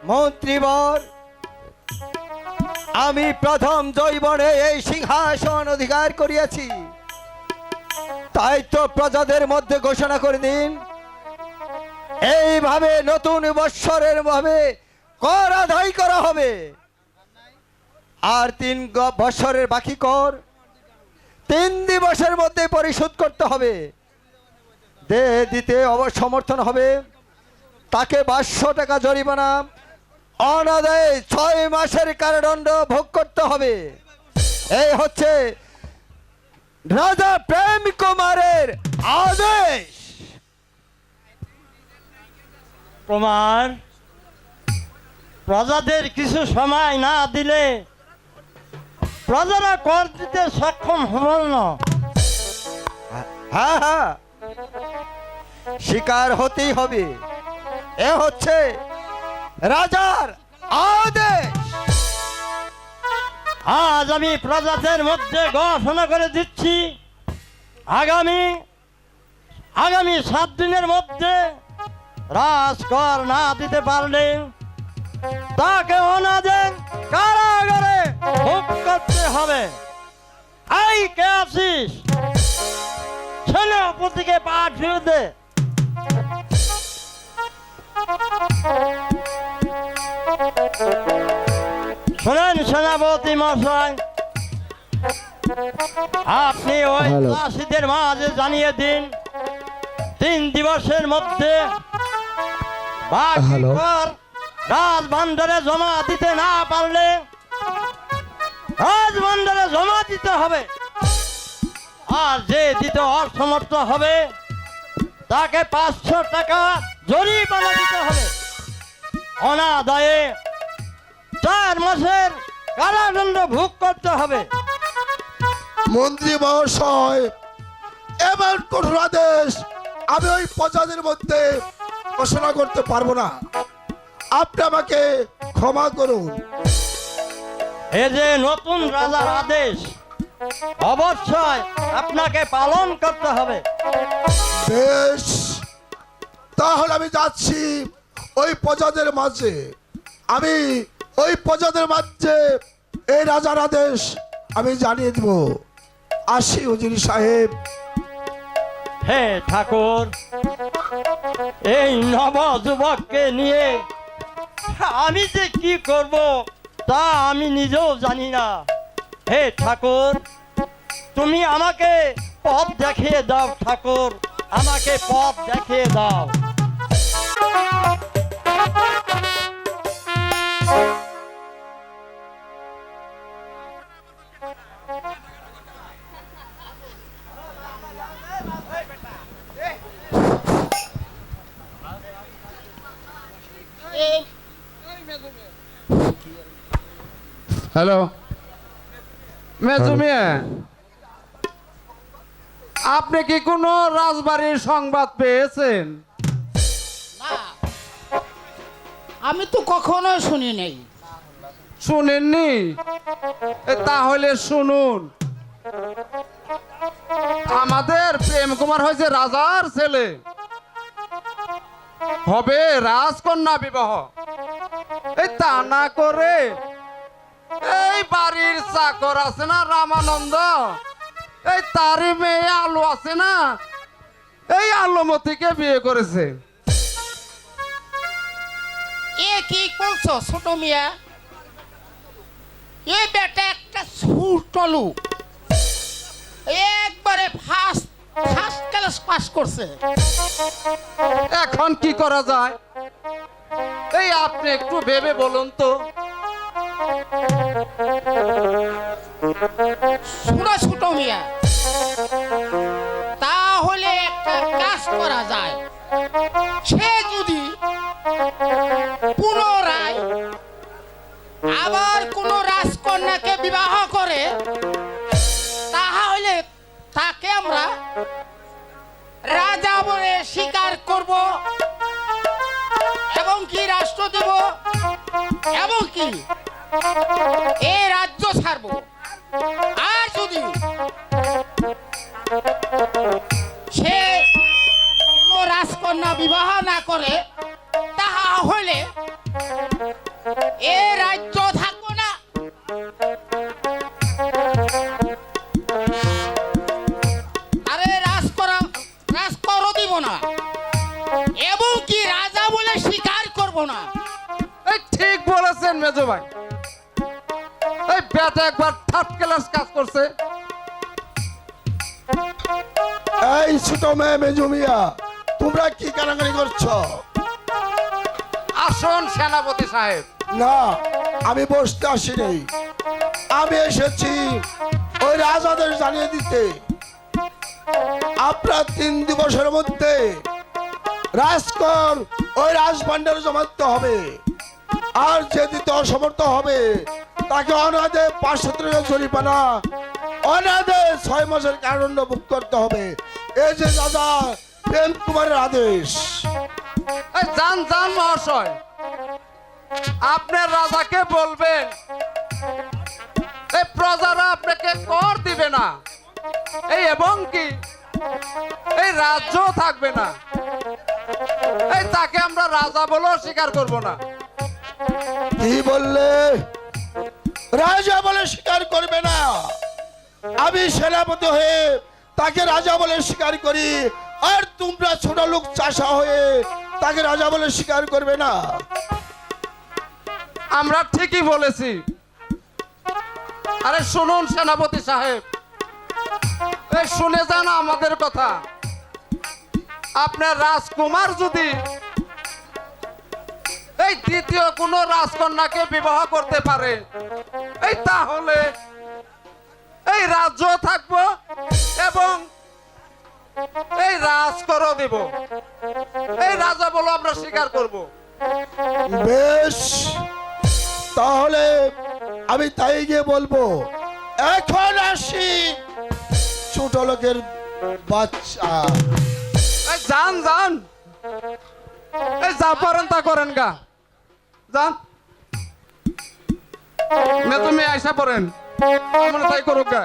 মন্ত্রীবর, আমি প্রথম যৌবনে এই সিংহাসন অধিকার করিয়াছি, তাই তো প্রজাদের মধ্যে ঘোষণা করে দিন, এইভাবে নতুন বৎসরের ভাবে কর আদায় করা হবে। আর 3 বৎসরের বাকি কর 3 দিবসের মধ্যে পরিশোধ করতে হবে। দিতে অবসমর্থন হবে তাকে 500 টাকা জরিমানা, অনাদায়ে 6 মাসের কারাদণ্ড ভোগ করতে হবে। এই হচ্ছে রাজা প্রেম কুমারের আদেশ। কুমার, প্রজাদের কিছু সময় না দিলে প্রজারা কর দিতে সক্ষম হল না। হ্যাঁ হ্যাঁ, শিকার হতেই হবে। এ হচ্ছে রাজার আদেশ। আজ আমি প্রজাদের মধ্যে ঘোষণা করে দিচ্ছি, আগামী 7 দিনের মধ্যে রাজকর না দিতে পারলে তাকে অনাদের কারাগারে ভোগ করতে হবে। এই কে আছিস? সেনাপতিকে পাঠিয়ে দে। শোনেন সেনাপতি মশাই, আপনি ওই চাষিদের মাঝে জানিয়ে দিন 3 দিবসের মধ্যে বাকি কর রাজভাণ্ডারে জমা দিতে না পারলে রাজভাণ্ডারে জমা দিতে হবে। আর যে দিতে অসমর্থ হবে তাকে 500 টাকা জরিমানা দিতে হবে। অনাদায়ে 4 মাসের কারাদণ্ড ভোগ করতে হবে। মন্ত্রী মহাশয়, এমন কঠোর আদেশ আমি ওই প্রজাদের মধ্যে ঘোষণা করতে পারবো না। আপনি আমাকে ক্ষমা করুন। এ যে নতুন রাজার আদেশ, অবশ্যই আপনাকে পালন করতে হবে। বেশ, তাহলে আমি যাচ্ছি ওই প্রজাদের মাঝে। আমি ওই প্রজাদের মাঝে এই রাজার আদেশ আমি জানিয়ে দিব। আসি হুজুর সাহেব। হে ঠাকুর, এই নব যুবককে নিয়ে আমি যে কি করব তা আমি নিজেও জানি না। হে ঠাকুর, তুমি আমাকে পথ দেখিয়ে দাও। ঠাকুর, আমাকে পথ দেখিয়ে দাও। হ্যালো মেজু মিয়া, আপনি কি কোনো রাজবাড়ির সংবাদ পেয়েছেন? আমি তো কখনো শুনি নাই। শুনেননি? তাহলে শুনুন, আমাদের প্রেম কুমার হয়েছে রাজার ছেলে, হবে রাজকন্যা বিবাহ। এই তা না করে এই বাড়ির চাকর আছে না রামানন্দ, এই তারই মেয়ে আলো আছে না, এই আলোমতিকে বিয়ে করেছে। এ কি বলছো ছোট মিয়া? এ বেটা একটা ছুটলু, একবারে ফার্স্ট ক্লাস পাস করছে। এখন কি করা যায়? এই আপনি একটু ভেবে বলুন তো। শুনো ছোট মিয়া, তাহলে একটা কাজ করা যায়। সে যদি পুনরায় আবার কোন রাজকন্যাকে বিবাহ করে, তাহলে তাকে আমরা রাজা বলে স্বীকার করব এবং কি রাষ্ট্র দেব এবং কি এই রাজ্য ছাড়ব। আর যদি সে কোনো রাজকন্যা বিবাহ না করে, তাহলে এ রাজ্য থাকবো না। আরে রাজ করো দিব না, এবং কি রাজা বলে স্বীকার করব না। এই ঠিক বলেছেন মেজো ভাই। এই বেটা একবার থার্ড ক্লাস কাজ করছে। এই ছোট মেয়ে মেজু মিয়া, তোমরা কি কানাকানি করছো? আসুন সেনাপতি সাহেব। না, আমি বসতে আসিনি, আমি এসেছি ওই রাজাদের জানিয়ে দিতে আপনার 3 দিবসের মধ্যে রাজকর ওই রাজভাণ্ডারে জমাতে হবে, আর যে দিতে অসমর্থ হবে তাকে অনাদে 500 টাকা জরিমানা, অনাদে 6 মাসের কারাদণ্ড ভোগ করতে হবে। এই যে রাজা প্রেম কুমারের আদেশ। এই যান যান মহাশয়, আপনার রাজাকে বলবেন এই প্রজারা আপনাকে কর দিবে না, এই এবং কি এই রাজ্য থাকবে না। এই তাকে আমরা রাজা বলেও স্বীকার করব না। কি বললে? রাজা বলে স্বীকার করবে না? আমি সেনাপতি হয়ে তাকে রাজা বলে স্বীকার করি, আর তোমরা ছোট লোক চাষা হয়ে তাকে রাজা বলে স্বীকার করবে না? আমরা ঠিকই বলেছি। আরে শুনুন সেনাপতি সাহেব, এই শুনে যান আমাদের কথা। আপনার রাজকুমার যদি এই দ্বিতীয় কোনো রাজকন্যাকে বিবাহ করতে পারে, এই তাহলে এই রাজ্য থাকবো এবং এই রাজ করো দিব, এই রাজা বলো আমরা স্বীকার করব। বেশ, তাহলে আমি তাই গিয়ে বলবো। এখন আসি ছোট লোকের বাচ্চা। এই যান যান, এই যা পারেন তা করেন গা, যান। না তুমি আইসা পড়েন, আমরা তাই করুক গা।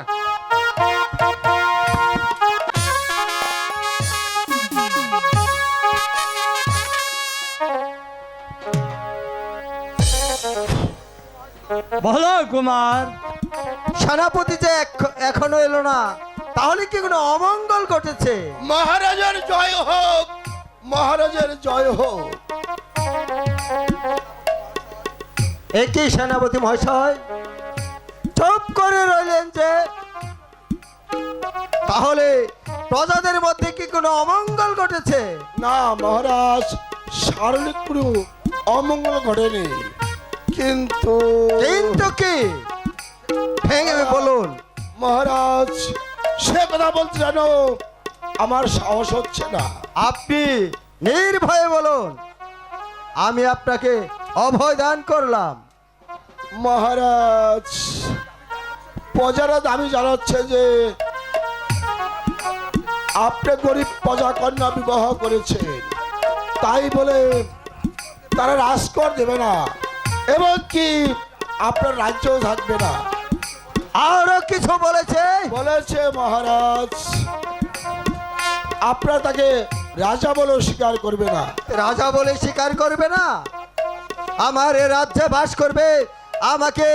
বলো কুমার, সেনাপতি যে এখনো এলো না, তাহলে কি কোনো অমঙ্গল ঘটেছে? মহারাজের জয় হোক, মহারাজের জয় হোক। একই সেনাপতি মহাশয় চুপ করে রইলেন যে, তাহলে প্রজাদের মধ্যে কি কোনো অমঙ্গল ঘটেছে? না মহারাজ, শারীরিক কোনো অমঙ্গল ঘটেনি, কিন্তু কিন্তু কি ভেঙে বলুন। মহারাজ, সে কথা বলতে জানো আমার সাহস হচ্ছে না। আপনি নির্ভয়ে বলুন, আমি আপনাকে অভয় দান করলাম। মহারাজ, প্রজারা দাবি জানাচ্ছে যে আপনি গরিব প্রজা কন্যা বিবাহ করেছেন, তাই বলে তারা রাজকর দেবে না, এবং কি আপনার রাজ্যও থাকবে না। আরো কিছু বলেছে? বলেছে মহারাজ, আপনারা তাকে রাজা বলেও স্বীকার করবে না। রাজা বলে স্বীকার করবে না? আমার এ রাজ্যে বাস করবে, আমাকে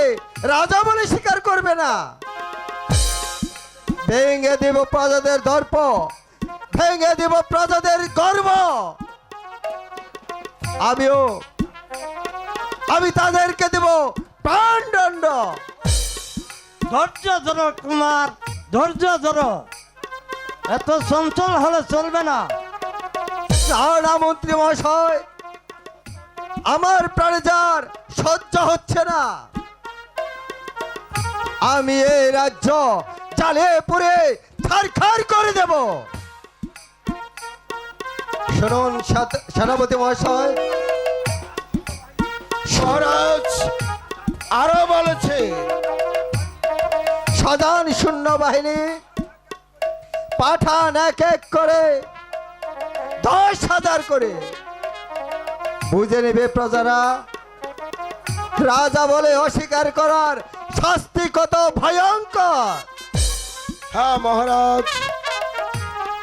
রাজা বলে স্বীকার করবে না? ভেঙে দেব প্রজাদের দর্প, ভেঙে দেব প্রজাদের গর্ব। আমি তাদেরকে দেব প্রাণদণ্ড। ধৈর্য ধরো কুমার, ধৈর্য ধরো, এত চঞ্চল হলে চলবে না। না মন্ত্রী মহাশয়, আমার প্রাণে যার সহ্য হচ্ছে না। আমি এই রাজ্য জ্বালিয়ে পুড়ে ছারখার করে দেব। শুনুন সেনাপতি মহাশয়, মহারাজ আরো বলেছে সাধারণ শূন্য বাহিনী পাঠান এক এক করে 10,000 করে। বুঝে নেবে প্রজারা, রাজা বলে অস্বীকার করার শাস্তি কত ভয়ঙ্কর। হ্যাঁ মহারাজ,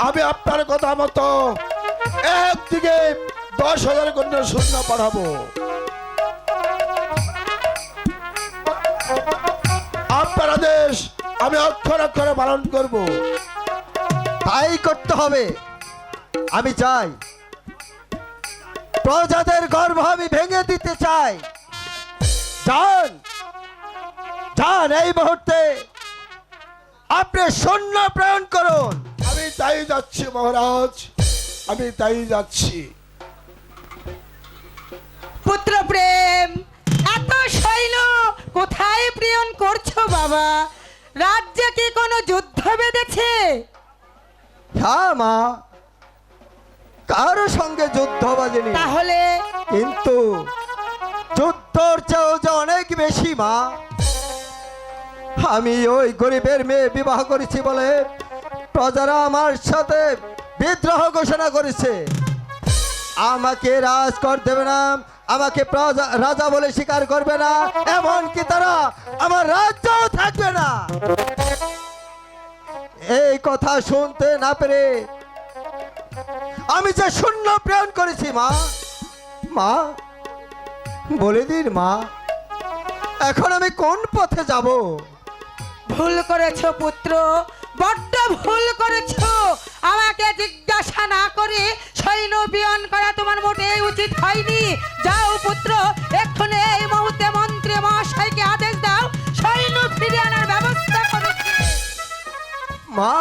আমি আপনার কথা মতো একদিকে 10,000 কন্যা সৈন্য পাঠাবো, আপনার আদেশ আমি অক্ষরে অক্ষরে পালন করব। তাই করতে হবে। আমি চাই প্রজাদের গর্ভ আমি ভেঙে দিতে চাই। যান যান, এই মুহূর্তে আপনি সৈন্য প্রেরণ করুন। আমি তাই যাচ্ছি মহারাজ, আমি তাই যাচ্ছি। পুত্র প্রেম, এত সৈন্য কোথায় প্রেরণ করছো বাবা? রাজ্যে কি কোনো যুদ্ধ বেঁধেছে? হ্যাঁ মা, কারো সঙ্গে যুদ্ধ বাজেনি, তাহলে কিন্তু যুদ্ধর চেয়েও যে অনেক বেশি মা। আমি ওই গরিবের মেয়ে বিবাহ করেছি বলে প্রজারা আমার সাথে বিদ্রোহ ঘোষণা করেছে। আমাকে রাজকর দেবে না, আমাকে রাজা বলে স্বীকার করবে না, এমনকি তারা আমার রাজ্যও থাকবে না। এই কথা শুনতে না পেরে আমি যে শূন্য প্রেরণ করেছি মা। মা বলে দিন মা, এখন আমি কোন পথে যাব? ভুল করেছো পুত্র, বড্ড ভুল করেছো। আমাকে জিজ্ঞাসা না করে সৈন্য প্রেরণ করা তোমার মোটেই উচিত হয়নি। যাও পুত্র, এক্ষুনি এই মুহূর্তে মন্ত্রী মহাশয়কে আদেশ দাও, সৈন্য ফিরে আনার ব্যবস্থা করেছে। মা,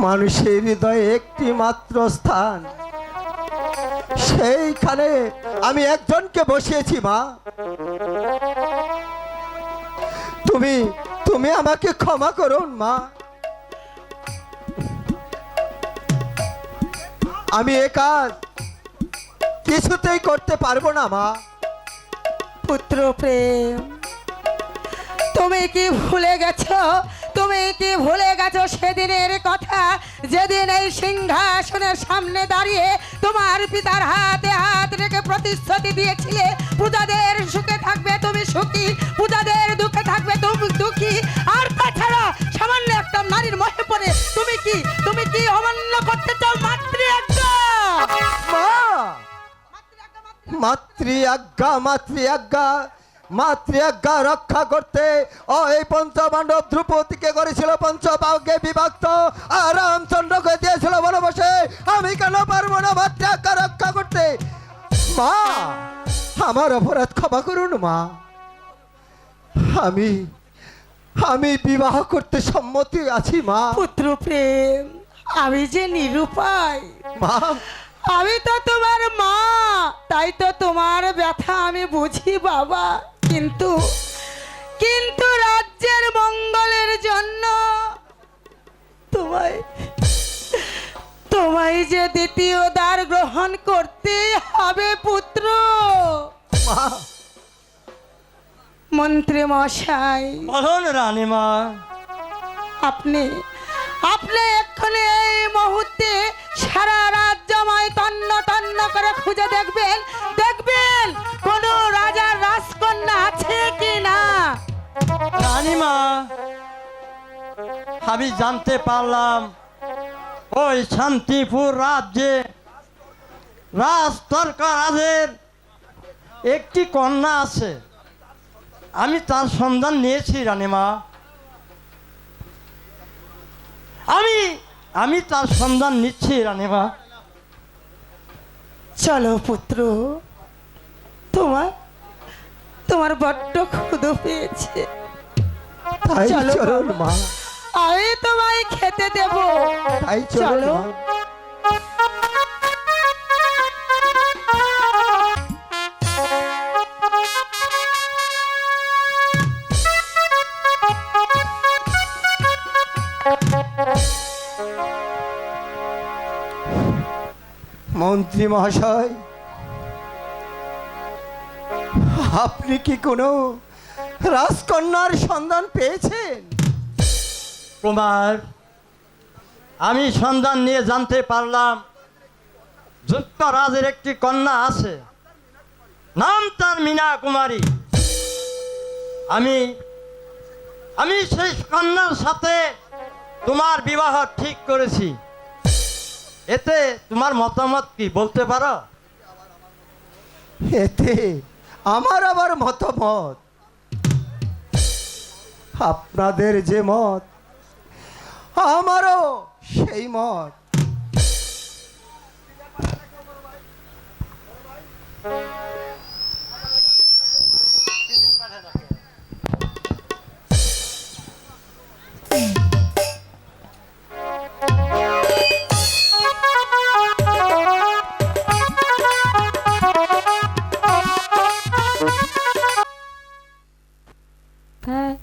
মানুষের হৃদয়ে একটি মাত্র স্থান, সেইখানে আমি একজনকে বসিয়েছি মা। তুমি আমাকে ক্ষমা করুন মা। আমি এ কাজ কিছুতেই করতে পারবো না মা। পুত্র প্রেম, তুমি কি ভুলে গেছো? তুমি কি ভুলে গেছো সেদিনের কথা, যেদিন এই সিংহাসনের সামনে দাঁড়িয়ে তোমার পিতার হাতে হাত রেখে প্রতিশ্রুতি দিয়েছিলে প্রজাদের সুখে থাকবে তুমি সুখী, প্রজাদের দুঃখে থাকবে তুমি দুঃখী। আর তাছাড়া সামান্য একটা নারীর মোহে পড়ে তুমি কি অমান্য করতে চাও মাতৃআজ্ঞা? মা, মাতৃআজ্ঞা রক্ষা করতে এই পঞ্চপাণ্ডব ধ্রুপদীকে করেছিল পঞ্চপাকে বিভক্ত, আর রামচন্দ্রকে দিয়েছিল বনবাসে। আমি কেন পারবো না মাতৃআজ্ঞা রক্ষা করতে? মা, আমার অপরাধ ক্ষমা করুন মা। আমি বিবাহ করতে সম্মতি আছি মা। পুত্র প্রেম, আমি যে নিরুপায়, মা, আমি তো তোমার মা, তাই তো তোমার ব্যথা আমি বুঝি বাবা। কিন্তু রাজ্যের মঙ্গলের জন্য তোমায় যে দ্বিতীয় দ্বার গ্রহণ করতে হবে পুত্র। মা, মন্ত্রী মশাই, বলুন রানীমা। আপনি এক্ষুনি এই মুহূর্তে সারা রাজ্যময় তন্ন তন্ন করে খুঁজে দেখবেন কোন রাজার রাজকন্যা আছে কি না। রানীমা, আমি জানতে পারলাম ওই শান্তিপুর রাজ্যে রাজের একটি কন্যা আছে। আমি তার সন্ধান নিয়েছি রানীমা। আমি তার সন্ধান নিচ্ছি রানীমা। চলো পুত্র, তোমার বড্ড ক্ষুধা পেয়েছে। তাই চলো চলুন মা, আমি তোমায় খেতে দেব। তাই চলুন চলো। মা। মন্ত্রী মহাশয়, আপনি কি কোনো রাজকন্যার সন্ধান পেয়েছেন? কুমার, আমি সন্ধান নিয়ে জানতে পারলাম যুক্তরাজের একটি কন্যা আছে, নাম তার মীনা কুমারী। আমি সেই কন্যার সাথে তোমার বিবাহ ঠিক করেছি। এতে তোমার মতামত কি বলতে পারো? এতে আমার আবার মতামত, আপনাদের যে মত আমারও সেই মত। হ্যাঁ,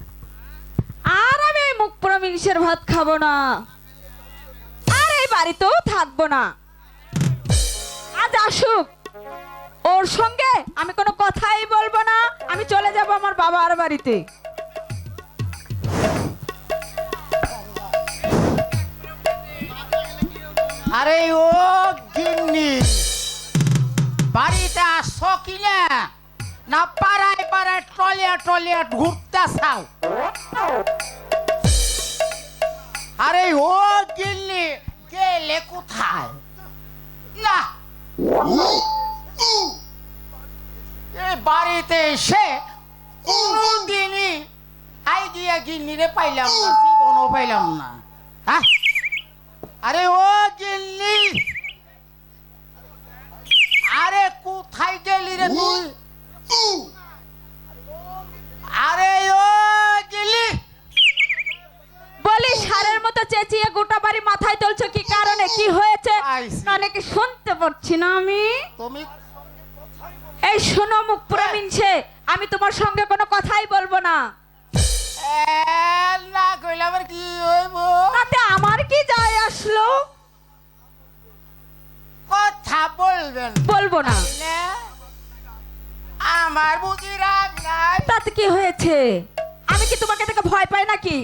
আর আমি এই মুখ পোড়া মিনিষের ভাত খাবো না, আর এই বাড়িতেও থাকবো না। আজ আসুক, ওর সঙ্গে আমি কোনো কথাই বলবো না। আমি চলে যাব আমার বাবার বাড়িতে। আরে ও গিন্নি, বাড়িতে আসো কিনা না পাড়ায় পাড়ায় টলিয়া ঘুরতে চাও? আরে ও গিন্নি গেলে কোথায়? না, এই বাড়িতে এসে কোনদিনই আইডিয়া গিন্নিরে পাইলাম না, জীবনও পাইলাম না। হ্যাঁ, আরে ও গিন্নি, আরে কোথায় গেলি রে তুই? আরে ও গিন্নি, বলি সারের মতো চেঁচিয়ে গোটা বাড়ি মাথায় তুলছো কি কারণে? কি হয়েছে? আইসি। নাকি শুনতে পাচ্ছি না আমি? তুমি এই শোনো মুখ পোড়া মিনছে, আমি তোমার সঙ্গে কোনো কথাই বলবো না। না কইলে আবার কি হইব? তাতে আমার কি যায় আসলো? কথা বলবেন বলবো না। না? আমার বুঝি রাগ নাই? তাতে কি হয়েছে? আমি কি তোমাকে দেখে ভয় পাই নাকি?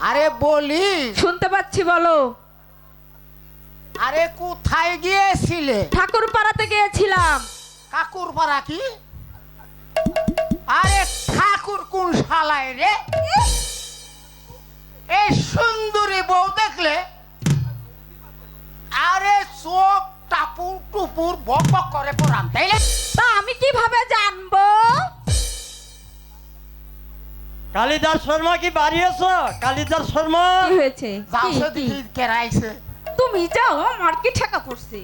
আরে বলি, শুনতে পাচ্ছি, বলো। আরে কোথায় গিয়েছিলে? ঠাকুর পাড়াতে গিয়েছিলাম। কাকুর পাড়া কি? আরে ঠাকুর কোন শালায় রে? এই সুন্দরী বউ দেখলে আরে চোখ টাপুর টুপুর বক বক করে পড়ান, তাইলে? তা আমি কিভাবে জানবো? কালিদাস শর্মা কি বাড়ি আছো? কালিদাস শর্মা, কি হয়েছে? যাও কি, সে কি? দেখি কেরাইছে। তুমি যাও, আমার কি ঠেকা পড়ছে?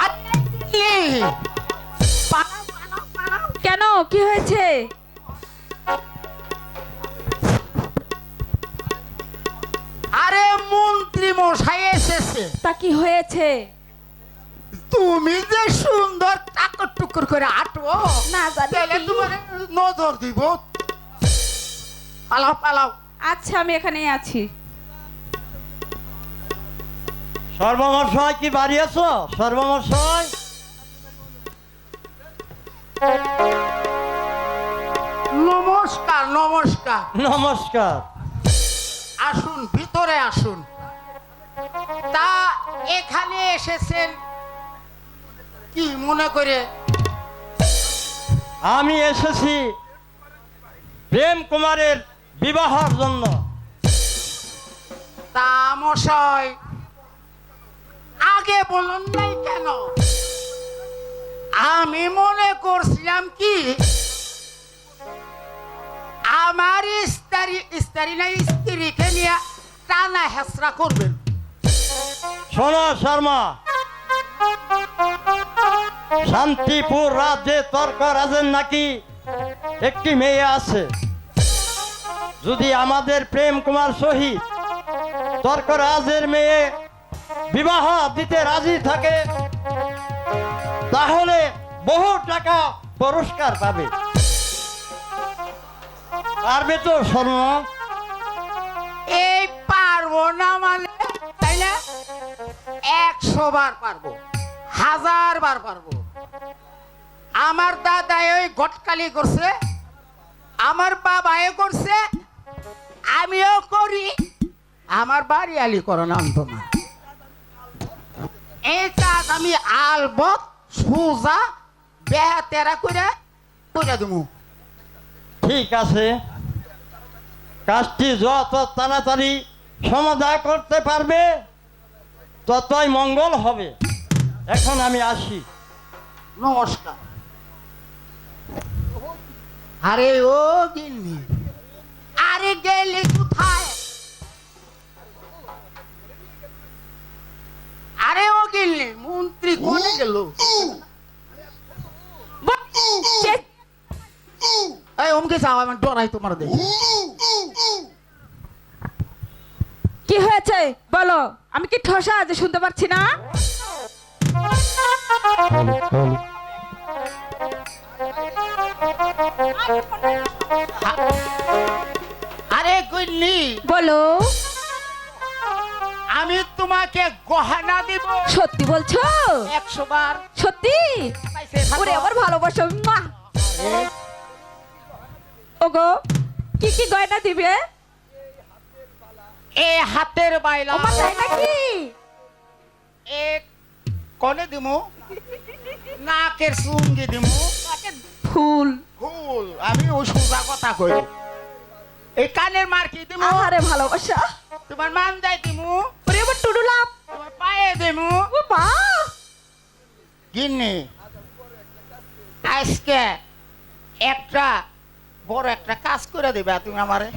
আরে, পালাও, পালাও, পালাও। কেন, কি হয়েছে? আরে মন্ত্রী মশাই এসেছে। তা কি হয়েছে? তুমি যে সুন্দর টাকর টুকুর করে আটবো, না জানি তাহলে কি? তোমার নজর দিব। পালাও পালাও। আচ্ছা, আমি এখানেই আছি। সর্বমশাই কি বাড়ি আছো? সর্বমশাই, নমস্কার নমস্কার। নমস্কার। আসুন, ভিতরে আসুন। তা এখানে এসেছেন কি মনে করে? আমি এসেছি প্রেম কুমারের বিবাহের জন্য। তা মশাই আগে বলুন নাই কেন? আমি মনে করছিলাম কি আমার স্ত্রীকে নিয়ে টানা হেসরা করবেন। শোনো শর্মা, শান্তিপুর রাজ্যে তর্ক রাজের নাকি একটি মেয়ে আছে। যদি আমাদের প্রেম কুমার সহিত তর্ক রাজের মেয়ে বিবাহ দিতে রাজি থাকে, তাহলে বহু টাকা পুরস্কার পাবে। পারবে তো শর্মা? এই পারবো না মানে, তাই না? 100 বার পারবো, 1000 বার পারবো। আমার দাদা ওই গটকালি করছে, আমার বাবাও করছে, আমিও করি। আমার বাড়ি আলি করো নামতো না। এই কাজ আমি আলবত সোজা বেহা তেরা করে দেবো। ঠিক আছে, কাজটি যত তাড়াতাড়ি সমাধান করতে পারবে ততই মঙ্গল হবে। এখন আমি আসি। নমস্কার। আরে ও গিন্নি, আরে গেলি কোথায়? আরে ও গিন্নি, মন্ত্রী কোনে গেল? এই অমকে চাও, আমি ডরাই তোমার দেখে। কি হয়েছে বলো, আমি কি ঠসা যে শুনতে পাচ্ছি না? আরে গিন্নি, বলো। আমি তোমাকে গহনা দিব। সত্যি বলছো? 100 বার। সত্যি? পাইছে থাকো। ওরে আমার ভালোবাসো। মা ওগো, কি কি গয়না দিবে? এ হাতের বাইলা, আমার তাই নাকি? এক কনে দিমু, নাকের সুঙ্গি দিমু, ফুল। ফুল। আমি ও সোজা কথা কই। এই কানের মার্কি দিমু, আহারে ভালোবাসা। তোমার মান যাই দিমু, ওরে আমার টুডুলাম। তোমার পায়ে দিমু। ও মা, গিন্নি, আজকে একটা বড় একটা কাজ করে দেবে তুমি আমারে।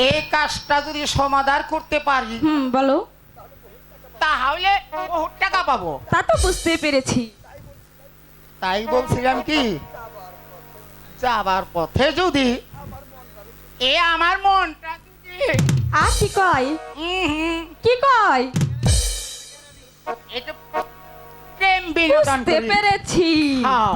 এই কাজটা যদি সমাধান করতে পারি, বলো। তাহলে বহুত টাকা পাবো। তা তো বুঝতেই পেরেছি। তাই বলছিলাম কি, যাবার পথে যদি আমার মনটা যদি আর কি কয়? কি কয়? এটা প্রেম বিনোদন বুঝতে করি। পেরেছি। হ্যাঁ।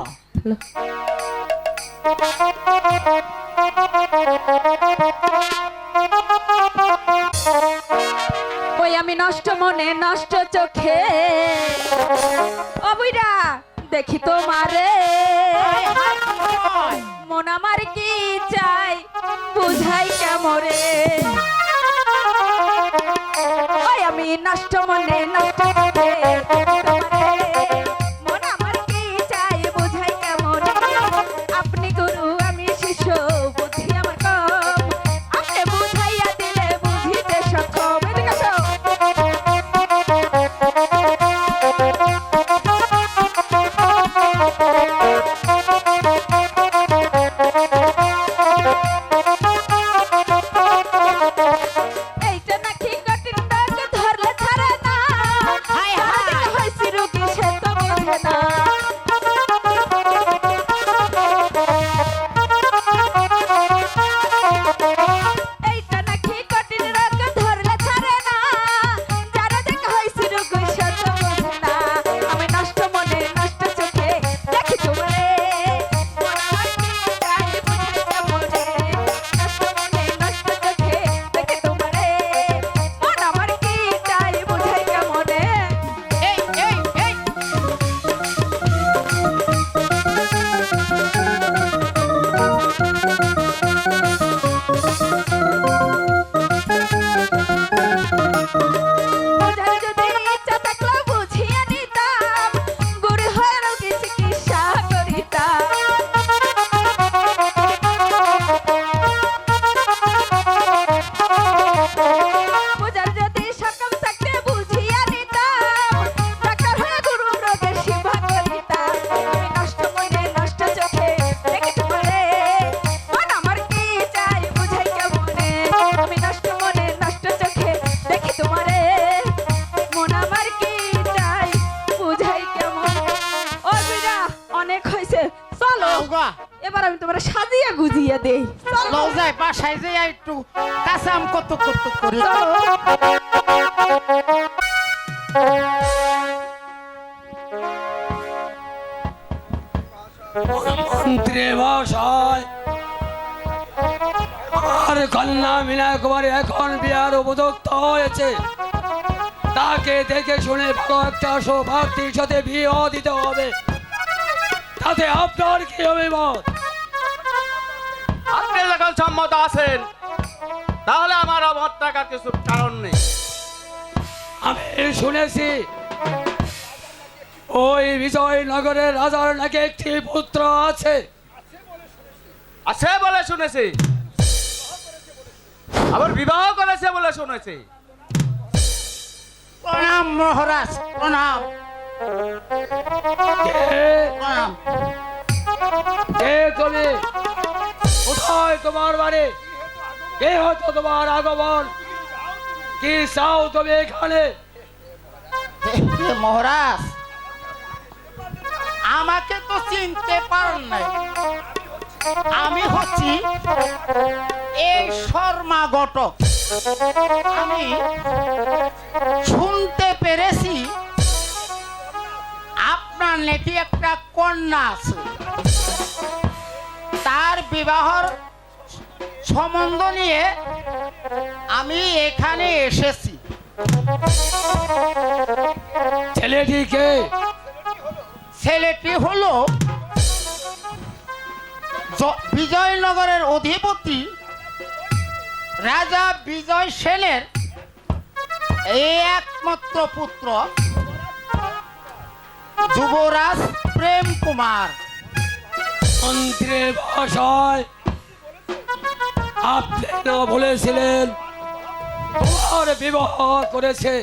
ওই আমি নষ্ট মনে নষ্ট চোখে অবুইরা দেখি তোমারে, মন আমার কি চাই বুঝাই কেমরে। ওই আমি নষ্ট মনে নষ্ট চোখে দেখি তোমারে, মন আমার কি চাই বুঝাই কেমরে। আপনি গুরু আমি শিষ্য, বুদ্ধি আমার কম, আপনি বুঝাইয়া দিলে বুঝিতে সক্ষম। এদিকে আসো। এইটা নাকি কঠিন দাগ ধরলে ছাড়ে না, যার দিকে হইছি রোগী সে তো বোঝে না। এইটা নাকি কঠিন রোগ ধরলে ছাড়ে না, যার দিকে হইছি রোগী সে তো বোঝে না। আমি নষ্ট মনে নষ্ট চোখে দেখি তোমারে, মন আমার কি চাই বুঝাই কেমনে। নষ্ট মনে নষ্ট চোখে দেখি তোমারে, মন আমার কি চাই বুঝাই কেমনে। এই এই এই বুঝার যদি ইচ্ছা থাকলে বুঝিয়ে নিতাম, গুরু হয়ে রোগী চিকিৎসা করিতাম। বুঝার যদি সক্ষম থাকতে বুঝিয়ে নিতাম, ডাক্তার হয়ে গুরু রোগের সেবা করিতাম। আমি নষ্ট মনে নষ্ট চোখে দেখি তোমারে, মন আমার কি চাই বুঝাই কেমনে। আমি নষ্ট মনে নষ্ট চোখে দেখি তোমারে, মন আমার কি চাই বুঝাই কেমন। ও বিরা, অনেক হয়েছে, চলো আউগা এবার আমি তোমার সাজিয়ে গুজিয়ে দেই। চলো লও যাই বাসায় যে একটু কাঁচাম কত কত করে। মন্ত্রী মশাই, আর কন্যা মিনা কুমারী এখন বিয়ার উপযুক্ত হয়েছে, তাকে দেখে শুনে ভালো একটা সৌভাগ্যের সাথে বিয়ে দিতে হবে। তাতে আপনার কি অভিমত? আপনি যখন সম্মত আছেন, তাহলে আমার অমত থাকার কিছু কারণ নেই। আমি শুনেছি ওই বিজয়নগরের রাজার নাকি একটি পুত্র আছে। আছে বলে শুনেছি, আবার বিবাহ করেছে বলে শুনেছি। প্রণাম মহারাজ, প্রণাম কে প্রণাম। কে তুমি? কোথায় তোমার বাড়ি? কে হতো তোমার আগমন? কি চাও তুমি এখানে? মহারাজ, আমাকে তো চিনতে পারেন নাই। আমি হচ্ছি এই শর্মা ঘটক। আমি শুনতে পেরেছি আপনার নাকি একটা কন্যা আছে, তার বিবাহর সম্বন্ধ নিয়ে আমি এখানে এসেছি। ছেলেটি কে? ছেলেটি হলো বিজয়নগরের অধিপতি রাজা বিজয় সেনের এই একমাত্র পুত্র যুবরাজ প্রেম কুমার। মন্ত্রী মহাশয়, আপনি না বলেছিলেন তোমার বিবাহ করেছে?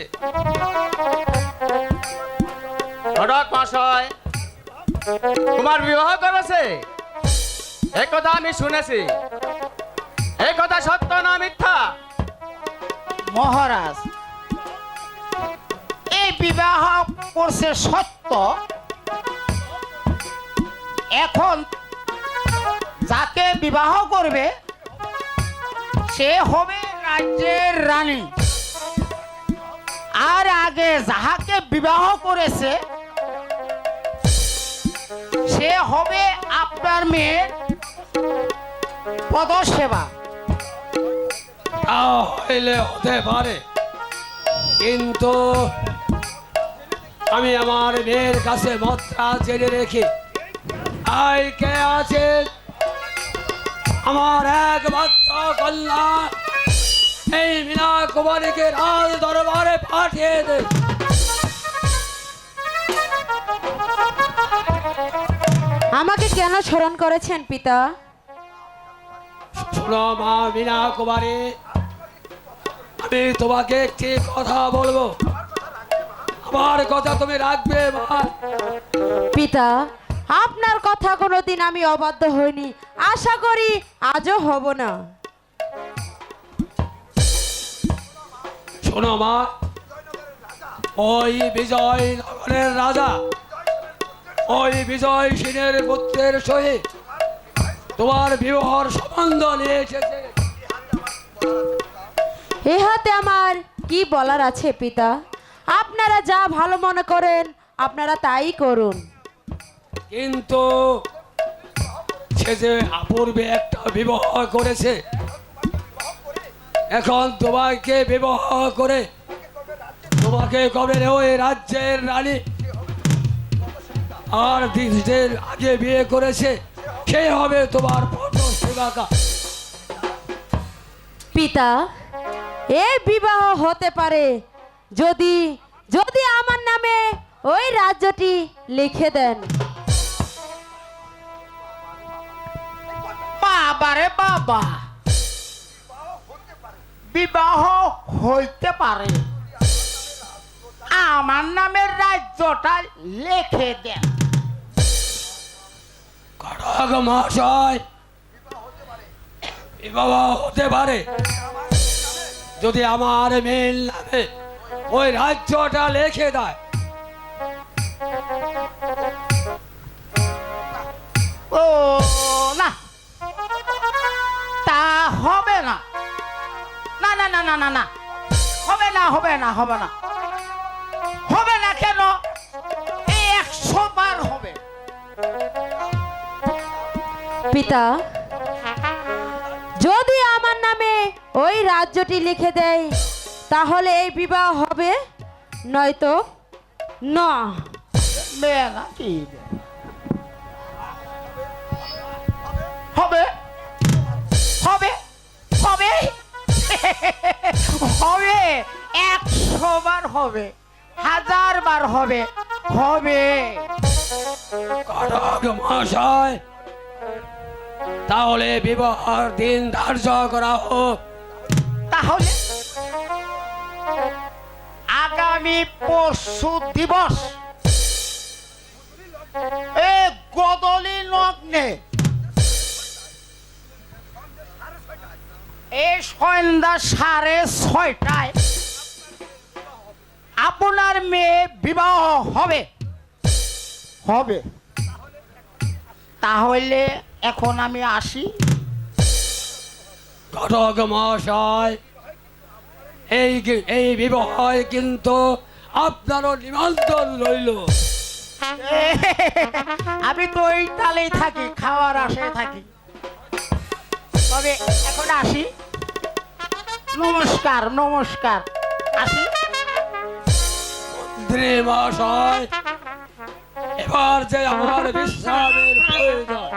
ঘটক মশাই, তোমার বিবাহ করেছে এই কথা আমি শুনেছি। এই কথা সত্য না মিথ্যা? মহারাজ, এই বিবাহ করছে সত্য। এখন যাকে বিবাহ করবে সে হবে রাজ্যের রানী, আর আগে যাহাকে বিবাহ করেছে সে হবে আপনার মেয়ের পদসেবা। তা হইলে হতে পারে, কিন্তু আমি আমার মেয়ের কাছে মাত্রা জেনে রেখি আই কে আছে আমার একমাত্র কন্যা এই মীনা কুমারীকে রাজ দরবারে পাঠিয়ে দে। আমাকে কেন স্মরণ করেছেন পিতা? শোনো মা মীনা কুমারী, আমি তোমাকে একটি কথা বলবো, আমার কথা তুমি রাখবে মা। পিতা, আপনার কথা কোনোদিন আমি অবাধ্য হইনি, আশা করি আজও হব না। শোনো মা, ওই বিজয়নগরের রাজা ওই বিজয় সেনের পুত্রের সহিত তোমার বিবাহর সম্বন্ধ নিয়ে এসেছে। ইহাতে আমার কি বলার আছে পিতা? আপনারা যা ভালো মনে করেন আপনারা তাই করুন। কিন্তু সে যে অপূর্বে একটা বিবাহ করেছে, এখন তোমাকে বিবাহ করে তোমাকে কবে ওই রাজ্যের রানী, আর দিনের আগে বিয়ে করেছে সে হবে তোমার পদসেবিকা। পিতা, এই বিবাহ হতে পারে যদি যদি আমার নামে ওই রাজ্যটি লিখে দেন। বাবারে বাবা, বিবাহ হইতে পারে, আমার নামের রাজ্যটা লিখে দেন। ঘটক মহাশয়, বিবাহ হতে পারে যদি আমার মেয়ের নামে ওই রাজ্যটা লিখে দেয়। ও না, তা হবে না, না না না না না না, হবে না হবে না হবে না হবে না। কেন? 100 বার হবে। পিতা, যদি আমার নামে ওই রাজ্যটি লিখে দেয় তাহলে এই বিবাহ হবে, নয়তো না। বেলা কি হবে? হবে হবে হবে, 100 বার হবে, 1000 বার হবে, হবে। ঘটক মহাশয়, তাহলে বিবাহের দিন ধার্য করা হোক। তাহলে আগামী আগামী পরশু দিবস এ গদলি লগ্নে এই সন্ধ্যা 6:30টায় আপনার মেয়ে বিবাহ হবে হবে তাহলে এখন আমি আসি। ঘটক মহাশয়, এই বিবাহে কিন্তু আপনারও নিমন্ত্রণ রইল। আমি তো ওই তালেই থাকি, খাওয়ার আশায় থাকি। তবে এখন আসি, নমস্কার নমস্কার, আসি। মন্ত্রী মহাশয়, এবার যে আমার বিশ্রামের প্রয়োজন।